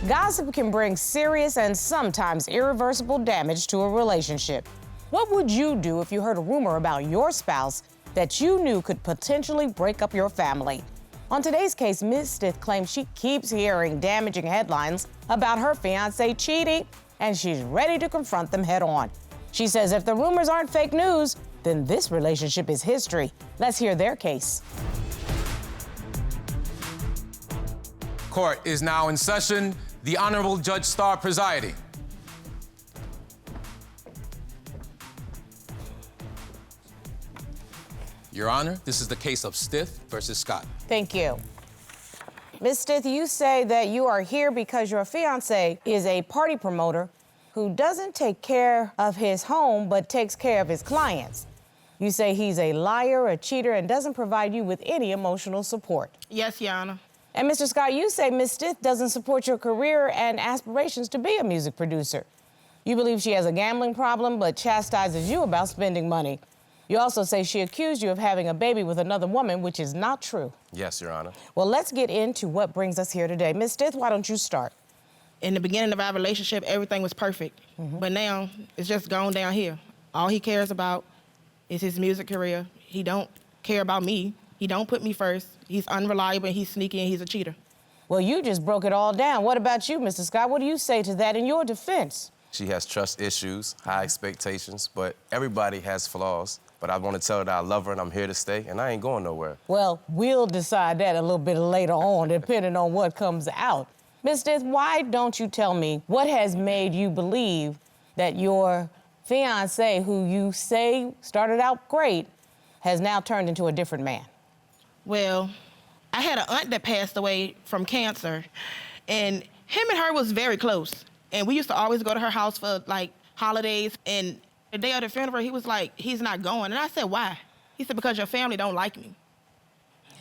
Gossip can bring serious and sometimes irreversible damage to a relationship. What would you do if you heard a rumor about your spouse that you knew could potentially break up your family? On today's case, Ms. Stith claims she keeps hearing damaging headlines about her fiancé cheating, and she's ready to confront them head on. She says if the rumors aren't fake news, then this relationship is history. Let's hear their case. Court is now in session. The Honorable Judge Starr presiding. Your Honor, this is the case of Stith versus Scott. Thank you. Ms. Stith, you say that you are here because your fiancé is a party promoter who doesn't take care of his home, but takes care of his clients. You say he's a liar, a cheater, and doesn't provide you with any emotional support. Yes, Your Honor. And Mr. Scott, you say Ms. Stith doesn't support your career and aspirations to be a music producer. You believe she has a gambling problem, but chastises you about spending money. You also say she accused you of having a baby with another woman, which is not true. Yes, Your Honor. Well, let's get into what brings us here today. Ms. Stith, why don't you start? In the beginning of our relationship, everything was perfect. But now, it's just gone down here. All he cares about is his music career. He don't care about me. He don't put me first. He's unreliable, he's sneaky, and he's a cheater. Well, you just broke it all down. What about you, Mr. Scott? What do you say to that in your defense? She has trust issues, high expectations, but everybody has flaws. But I want to tell her that I love her and I'm here to stay, and I ain't going nowhere. Well, we'll decide that a little bit later on, depending on what comes out. Ms. Stith, why don't you tell me what has made you believe that your fiancé, who you say started out great, has now turned into a different man? Well, I had an aunt that passed away from cancer, and him and her was very close. And we used to always go to her house for, like, holidays, and the day of the funeral, he was like, he's not going. And I said, why? He said, because your family don't like me.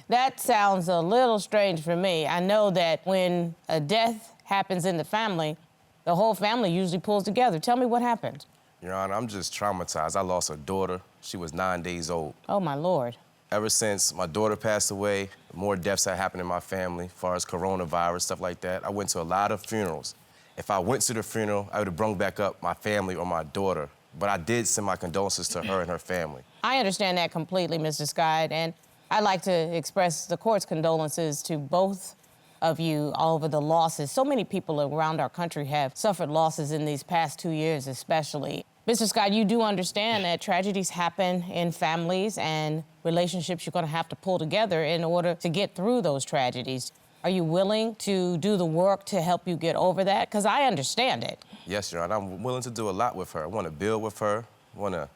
That sounds a little strange for me. I know that when a death happens in the family, the whole family usually pulls together. Tell me what happened. Your Honor, I'm just traumatized. I lost a daughter. She was 9 days old. Oh, my Lord. Ever since my daughter passed away, more deaths have happened in my family, as far as coronavirus, stuff like that. I went to a lot of funerals. If I went to the funeral, I would have brought back up my family or my daughter. But I did send my condolences to her and her family. I understand that completely, Mr. Scott, and I'd like to express the court's condolences to both of you over the losses. So many people around our country have suffered losses in these past 2 years, especially. Mr. Scott, you do understand that tragedies happen in families and relationships you're going to have to pull together in order to get through those tragedies. Are you willing to do the work to help you get over that? Because I understand it. Yes, Your Honor, I'm willing to do a lot with her. I want to build with her, want to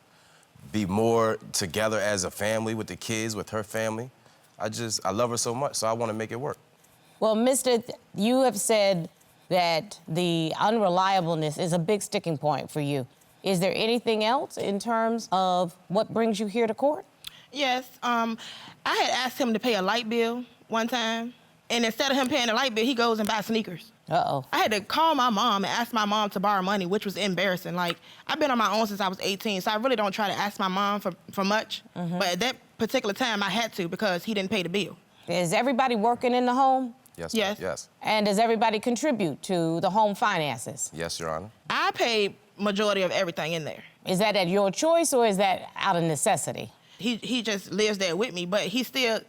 be more together as a family with the kids, with her family. I love her so much, so I want to make it work. Well, Mr., you have said that the unreliableness is a big sticking point for you. Is there anything else in terms of what brings you here to court? Yes, I had asked him to pay a light bill one time, and instead of him paying the light bill, he goes and buys sneakers. Uh-oh. I had to call my mom and ask my mom to borrow money, which was embarrassing. Like, I've been on my own since I was 18, so I really don't try to ask my mom for much. But at that particular time, I had to because he didn't pay the bill. Is everybody working in the home? Yes, Yes. yes. And does everybody contribute to the home finances? Yes, Your Honor. I pay majority of everything in there. Is that at your choice or is that out of necessity? He just lives there with me, but he still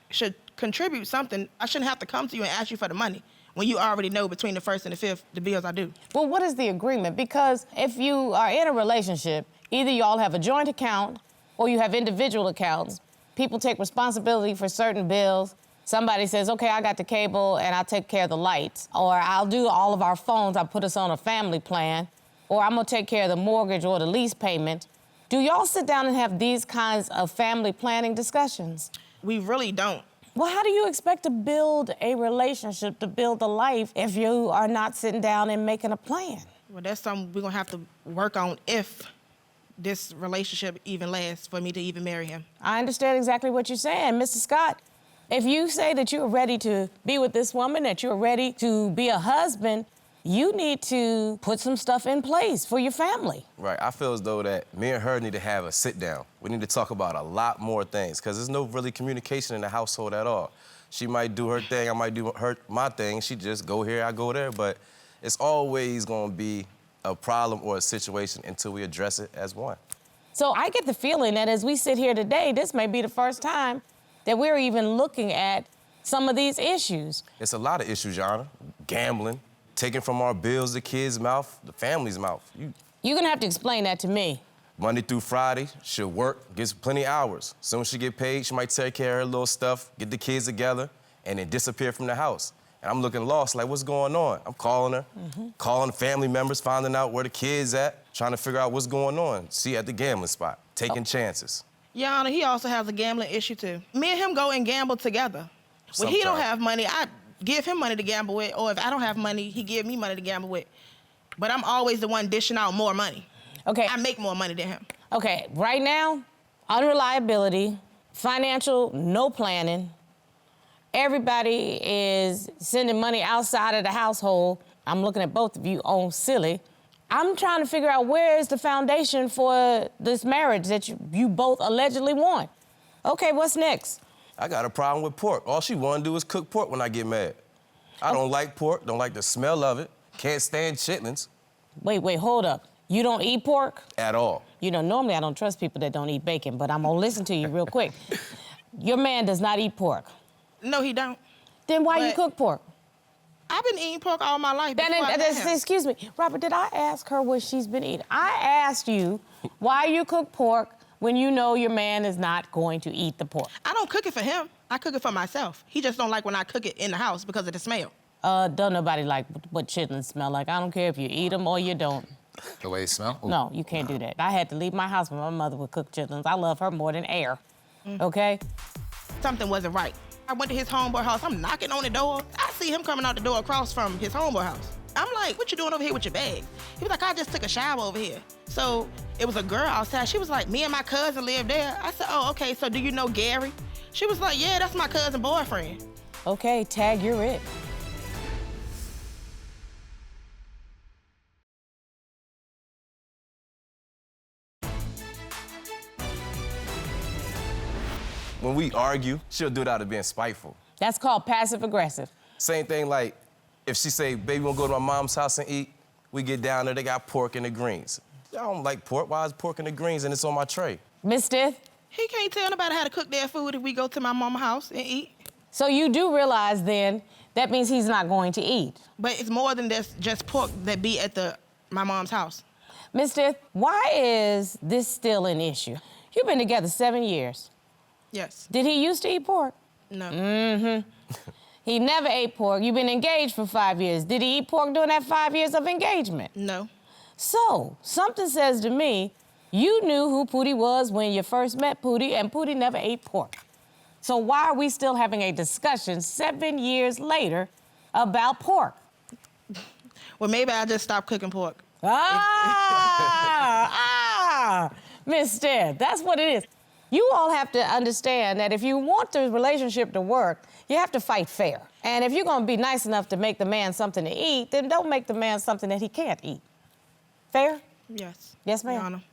should contribute something. I shouldn't have to come to you and ask you for the money when you already know between the 1st and the 5th the bills I do. Well, what is the agreement? Because if you are in a relationship, either y'all have a joint account or you have individual accounts. People take responsibility for certain bills. Somebody says, okay, I got the cable and I'll take care of the lights. Or I'll do all of our phones, I'll put us on a family plan. Or I'm gonna take care of the mortgage or the lease payment. Do y'all sit down and have these kinds of family planning discussions? We really don't. Well, how do you expect to build a relationship, to build a life, if you are not sitting down and making a plan? Well, that's something we're gonna have to work on if this relationship even lasts for me to even marry him. I understand exactly what you're saying, Mr. Scott. If you say that you're ready to be with this woman, that you're ready to be a husband, you need to put some stuff in place for your family. Right, I feel as though that me and her need to have a sit down. We need to talk about a lot more things because there's no really communication in the household at all. She might do her thing, I might do my thing. She just go here, I go there. But it's always gonna be a problem or a situation until we address it as one. So I get the feeling that as we sit here today, this may be the first time that we're even looking at some of these issues. It's a lot of issues, Your Honor. Gambling, taking from our bills, the kids' mouth, the family's mouth. You're gonna have to explain that to me. Monday through Friday, she'll work, gets plenty of hours. Soon as she get paid, she might take care of her little stuff, get the kids together, and then disappear from the house. And I'm looking lost, like, what's going on? I'm calling her, calling family members, finding out where the kids at, trying to figure out what's going on. She at the gambling spot, taking chances. Your Honor, he also has a gambling issue, too. Me and him go and gamble together. When he don't have money, I give him money to gamble with, or if I don't have money, he give me money to gamble with. But I'm always the one dishing out more money. Okay. I make more money than him. Okay, right now, unreliability, financial, no planning. Everybody is sending money outside of the household. I'm looking at both of you on silly. I'm trying to figure out where is the foundation for this marriage that you both allegedly want. Okay, what's next? I got a problem with pork. All she wanna do is cook pork when I get mad. I don't like pork, don't like the smell of it, can't stand chitlins. Wait, hold up. You don't eat pork? At all. You know, normally I don't trust people that don't eat bacon, but I'm gonna listen to you real quick. Your man does not eat pork. No, he don't. Then why you But- cook pork? I've been eating pork all my life before I met him. Excuse me, Robert, did I ask her what she's been eating? I asked you why you cook pork when you know your man is not going to eat the pork. I don't cook it for him. I cook it for myself. He just don't like when I cook it in the house because of the smell. Don't nobody like what chitlins smell like. I don't care if you eat them or you don't. The way it smell? No, you can't do that. I had to leave my house when my mother would cook chitlins. I love her more than air, okay? Something wasn't right. I went to his homeboy house. I'm knocking on the door. I see him coming out the door across from his homeboy house. I'm like, what you doing over here with your bag? He was like, I just took a shower over here. So it was a girl outside. She was like, me and my cousin live there. I said, oh, okay, so do you know Gary? She was like, yeah, that's my cousin boyfriend. Okay, tag, you're it. When we argue, she'll do it out of being spiteful. That's called passive aggressive. Same thing like, if she say, baby, wanna go to my mom's house and eat? We get down there, they got pork and the greens. I don't like pork, why is pork and the greens and it's on my tray? Miss Stith, He can't tell nobody how to cook their food if we go to my mama's house and eat. so you do realize then that means he's not going to eat. But it's more than just pork that be at my mom's house. Miss Stith, why is this still an issue? You've been together 7 years. Yes. Did he used to eat pork? No. He never ate pork. You've been engaged for 5 years. Did he eat pork during that 5 years of engagement? No. So, something says to me, you knew who Pootie was when you first met Pootie, and Pootie never ate pork. So why are we still having a discussion 7 years later about pork? Well, maybe I just stopped cooking pork. Miss Stith, that's what it is. You all have to understand that if you want the relationship to work, you have to fight fair. And if you're gonna be nice enough to make the man something to eat, then don't make the man something that he can't eat. Fair? Yes. Yes, ma'am. Your Honor.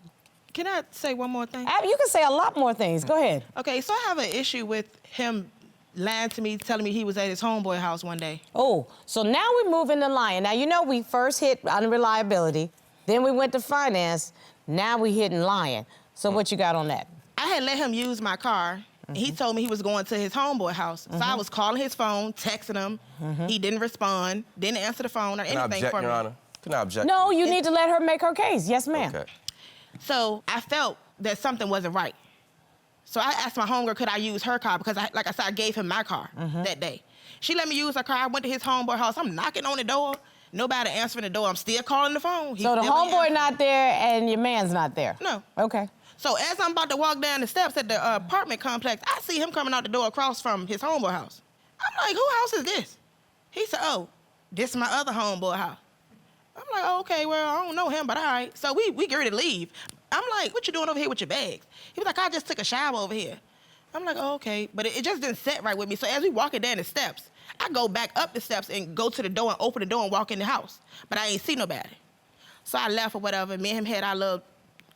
Can I say one more thing? You can say a lot more things. Go ahead. Okay, so I have an issue with him lying to me, telling me he was at his homeboy house one day. Oh, so now we're moving to lying. Now, you know we first hit unreliability, then we went to finance, now we hitting lying. So what you got on that? I had let him use my car. And he told me he was going to his homeboy house. So I was calling his phone, texting him. He didn't respond, didn't answer the phone or Can I anything object, for me. Your Honor? Can I object? No, you need to let her make her case. Yes, ma'am. Okay. So I felt that something wasn't right. So I asked my homegirl, could I use her car? Because, like I said, I gave him my car that day. She let me use her car. I went to his homeboy house. I'm knocking on the door. Nobody answering the door. I'm still calling the phone. So the homeboy not there and your man's not there? No. Okay. So as I'm about to walk down the steps at the apartment complex, I see him coming out the door across from his homeboy house. I'm like, whose house is this? He said, oh, this is my other homeboy house. I'm like, oh, okay, well, I don't know him, but all right. So we get ready to leave. I'm like, what you doing over here with your bags? He was like, I just took a shower over here. I'm like, oh, okay. But it just didn't set right with me. So as we walking down the steps, I go back up the steps and go to the door and open the door and walk in the house. But I ain't see nobody. So I left or whatever. Me and him had our little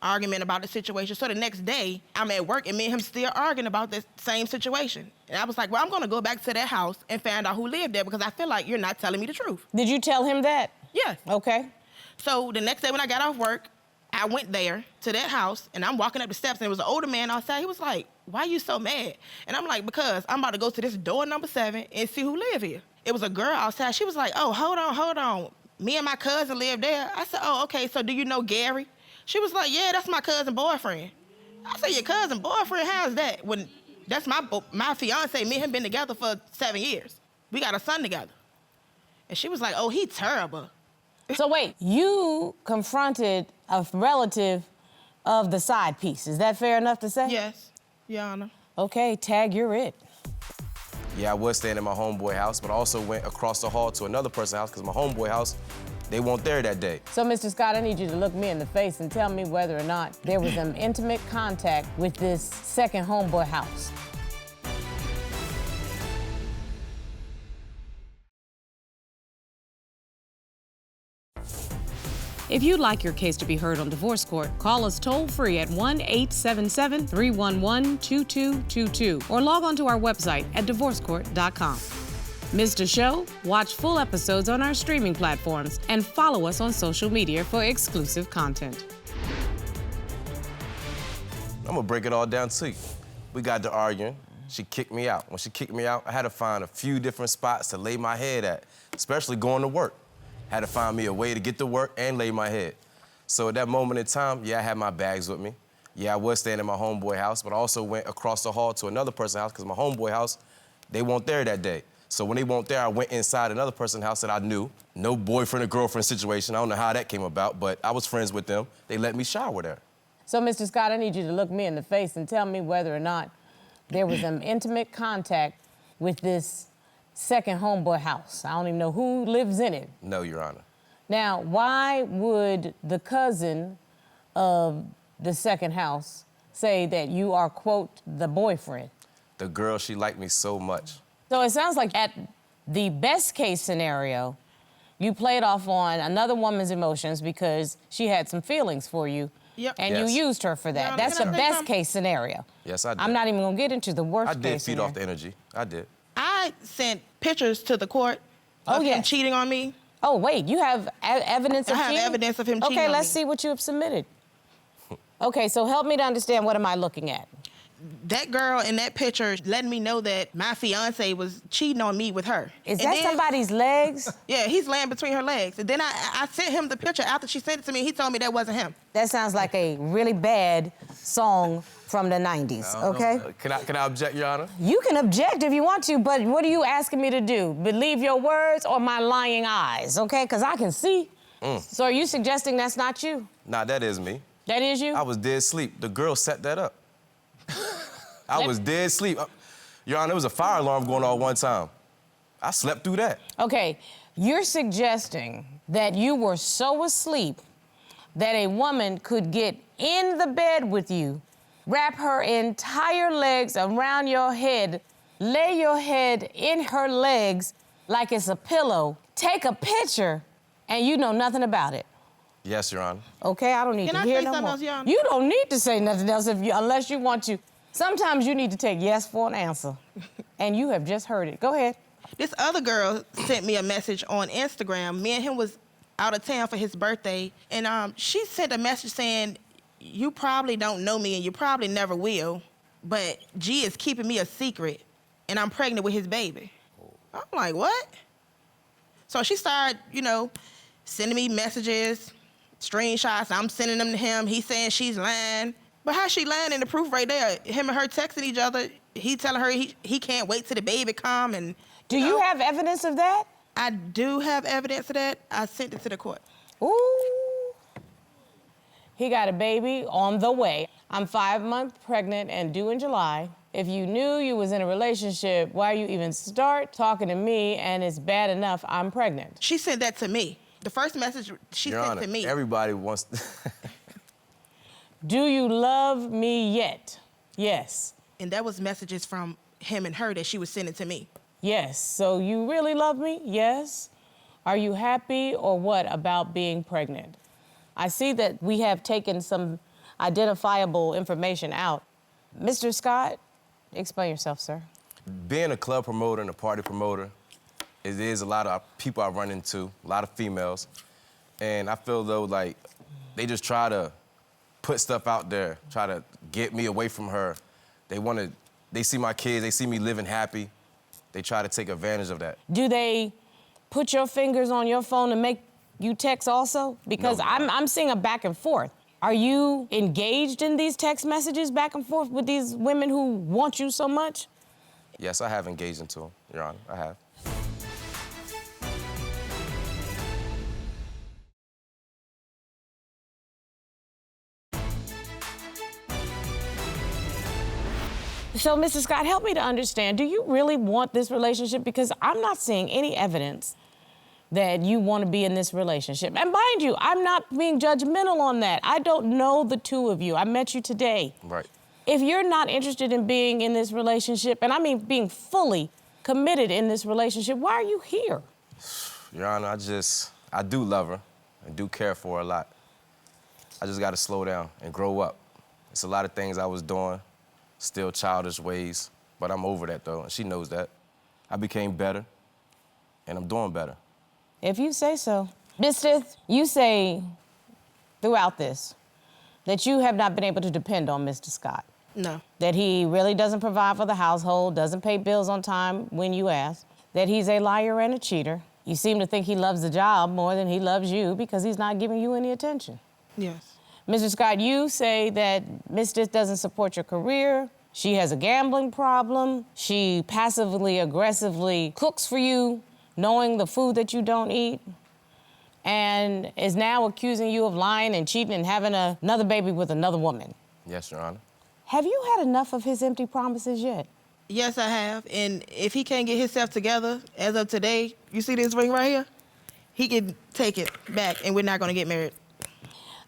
argument about the situation. So the next day, I'm at work and me and him still arguing about this same situation. And I was like, well, I'm gonna go back to that house and find out who lived there because I feel like you're not telling me the truth. Did you tell him that? Yes. Okay. So the next day when I got off work, I went there to that house and I'm walking up the steps and there was an older man outside. He was like, why are you so mad? And I'm like, because I'm about to go to this door number 7 and see who live here. It was a girl outside. She was like, oh, hold on. Me and my cousin live there. I said, oh, okay, so do you know Gary? She was like, yeah, that's my cousin boyfriend. I said, your cousin boyfriend, how's that? When that's my fiance, me and him been together for 7 years. We got a son together. And she was like, oh, he terrible. So wait, you confronted a relative of the side piece. Is that fair enough to say? Yes, Your Honor. Okay, Tag, you're it. Yeah, I was staying in my homeboy house, but I also went across the hall to another person's house because my homeboy house, they weren't there that day. So, Mr. Scott, I need you to look me in the face and tell me whether or not there was an intimate contact with this second homeboy house. If you'd like your case to be heard on divorce court, call us toll-free at 1-877-311-2222 or log on to our website at divorcecourt.com. Missed a show? Watch full episodes on our streaming platforms and follow us on social media for exclusive content. I'm gonna break it all down to you. We got to arguing. She kicked me out. When she kicked me out, I had to find a few different spots to lay my head at, especially going to work. Had to find me a way to get to work and lay my head. So at that moment in time, yeah, I had my bags with me. Yeah, I was staying in my homeboy house, but I also went across the hall to another person's house because my homeboy house, they weren't there that day. So when they weren't there, I went inside another person's house that I knew. No boyfriend or girlfriend situation. I don't know how that came about, but I was friends with them. They let me shower there. So, Mr. Scott, I need you to look me in the face and tell me whether or not there was an intimate contact with this second homeboy house. I don't even know who lives in it. No, Your Honor. Now, why would the cousin of the second house say that you are, quote, the boyfriend? The girl, she liked me so much. So it sounds like at the best case scenario, you played off on another woman's emotions because she had some feelings for you. Yep. And Yes. you used her for that. Yeah, That's the best case scenario. Yes, I did. I'm not even gonna get into the worst case I did feed scenario. off the energy. I did. I sent pictures to the court of him yes. cheating on me. Oh, wait, you have evidence of I have cheating? evidence of him cheating Okay, on let's me. see what you have submitted. Okay, so help me to understand, what am I looking at? That girl in that picture letting me know that my fiance was cheating on me with her. Is And that then- somebody's legs? Yeah, he's laying between her legs. And then I sent him the picture after she sent it to me. He told me that wasn't him. That sounds like a really bad song from the 90s, okay? Can I object, Your Honor? You can object if you want to, but what are you asking me to do? Believe your words or my lying eyes, okay? Because I can see. So are you suggesting that's not you? Nah, that is me. That is you? I was dead asleep. The girl set that up. I was dead asleep. Your Honor, there was a fire alarm going off one time. I slept through that. Okay, you're suggesting that you were so asleep that a woman could get in the bed with you, wrap her entire legs around your head, lay your head in her legs like it's a pillow, take a picture, and you know nothing about it. Yes, Your Honor. Okay, I don't need Can to I hear say no something more. else, Your Honor? You don't need to say nothing else unless you want to. Sometimes you need to take yes for an answer, and you have just heard it. Go ahead. This other girl sent me a message on Instagram. Me and him was out of town for his birthday, and she sent a message saying, you probably don't know me and you probably never will, but G is keeping me a secret, and I'm pregnant with his baby. I'm like, what? So she started, sending me messages, screenshots. I'm sending them to him. He's saying she's lying. But how she lying in the proof right there? Him and her texting each other. He telling her he can't wait till the baby come. And Do you have evidence of that? I do have evidence of that. I sent it to the court. Ooh. He got a baby on the way. I'm 5 months pregnant and due in July. If you knew you was in a relationship, why you even start talking to me and it's bad enough I'm pregnant? She sent that to me. The first message she Your sent Honor, to me. everybody wants... Do you love me yet? Yes. And that was messages from him and her that she was sending to me. Yes. So you really love me? Yes. Are you happy or what about being pregnant? I see that we have taken some identifiable information out. Mr. Scott, explain yourself, sir. Being a club promoter and a party promoter, it is a lot of people I run into, a lot of females. And I feel though like they just try to put stuff out there, try to get me away from her. They see my kids, they see me living happy. They try to take advantage of that. Do they put your fingers on your phone to make you text also? Because No. I'm seeing a back and forth. Are you engaged in these text messages back and forth with these women who want you so much? Yes, I have engaged into them, Your Honor, I have. So, Mr. Scott, help me to understand, do you really want this relationship? Because I'm not seeing any evidence that you want to be in this relationship. And mind you, I'm not being judgmental on that. I don't know the two of you. I met you today. Right. If you're not interested in being in this relationship, and I mean being fully committed in this relationship, why are you here? Your Honor, I do love her and do care for her a lot. I just gotta slow down and grow up. It's a lot of things I was doing, still childish ways, but I'm over that though, and she knows that. I became better, and I'm doing better. If you say so. Ms. Stith, you say throughout this that you have not been able to depend on Mr. Scott. No. That he really doesn't provide for the household, doesn't pay bills on time when you ask, that he's a liar and a cheater. You seem to think he loves the job more than he loves you because he's not giving you any attention. Yes. Mr. Scott, you say that Ms. Stith doesn't support your career, she has a gambling problem, she passively aggressively cooks for you, knowing the food that you don't eat, and is now accusing you of lying and cheating and having another baby with another woman. Yes, Your Honor. Have you had enough of his empty promises yet? Yes, I have. And if he can't get himself together, as of today, you see this ring right here? He can take it back, and we're not going to get married.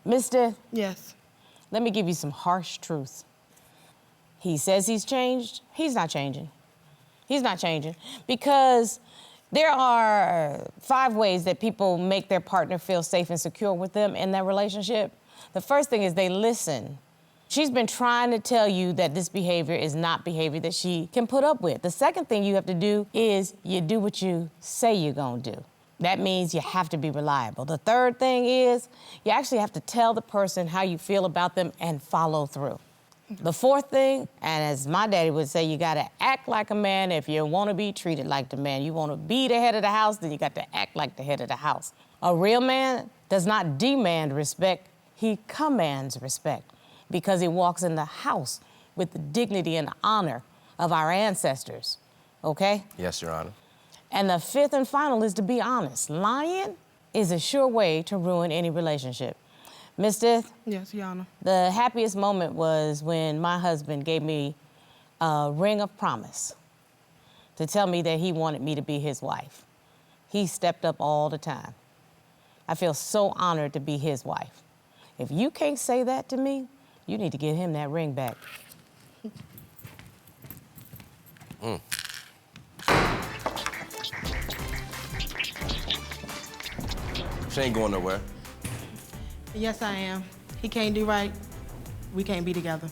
Mister, Yes. let me give you some harsh truth. He says he's changed. He's not changing. He's not changing. Because there are 5 ways that people make their partner feel safe and secure with them in their relationship. The first thing is they listen. She's been trying to tell you that this behavior is not behavior that she can put up with. The second thing you have to do is you do what you say you're gonna do. That means you have to be reliable. The third thing is you actually have to tell the person how you feel about them and follow through. The fourth thing, and as my daddy would say, you gotta act like a man if you wanna be treated like the man. You wanna be the head of the house, then you got to act like the head of the house. A real man does not demand respect, he commands respect because he walks in the house with the dignity and honor of our ancestors, okay? Yes, Your Honor. And the fifth and final is to be honest. Lying is a sure way to ruin any relationship. Ms. Stith? Yes, Your Honor. The happiest moment was when my husband gave me a ring of promise to tell me that he wanted me to be his wife. He stepped up all the time. I feel so honored to be his wife. If you can't say that to me, you need to get him that ring back. She ain't going nowhere. Yes, I am. He can't do right. We can't be together.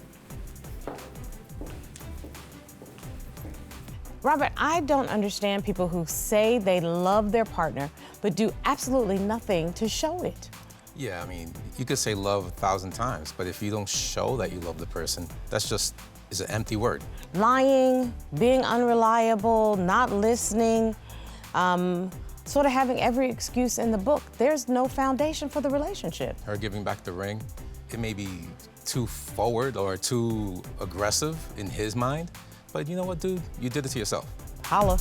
Robert, I don't understand people who say they love their partner but do absolutely nothing to show it. Yeah, I mean, you could say love 1,000 times, but if you don't show that you love the person, that's just is an empty word. Lying, being unreliable, not listening, sort of having every excuse in the book. There's no foundation for the relationship. Her giving back the ring, it may be too forward or too aggressive in his mind, but you know what, dude? You did it to yourself. Holla.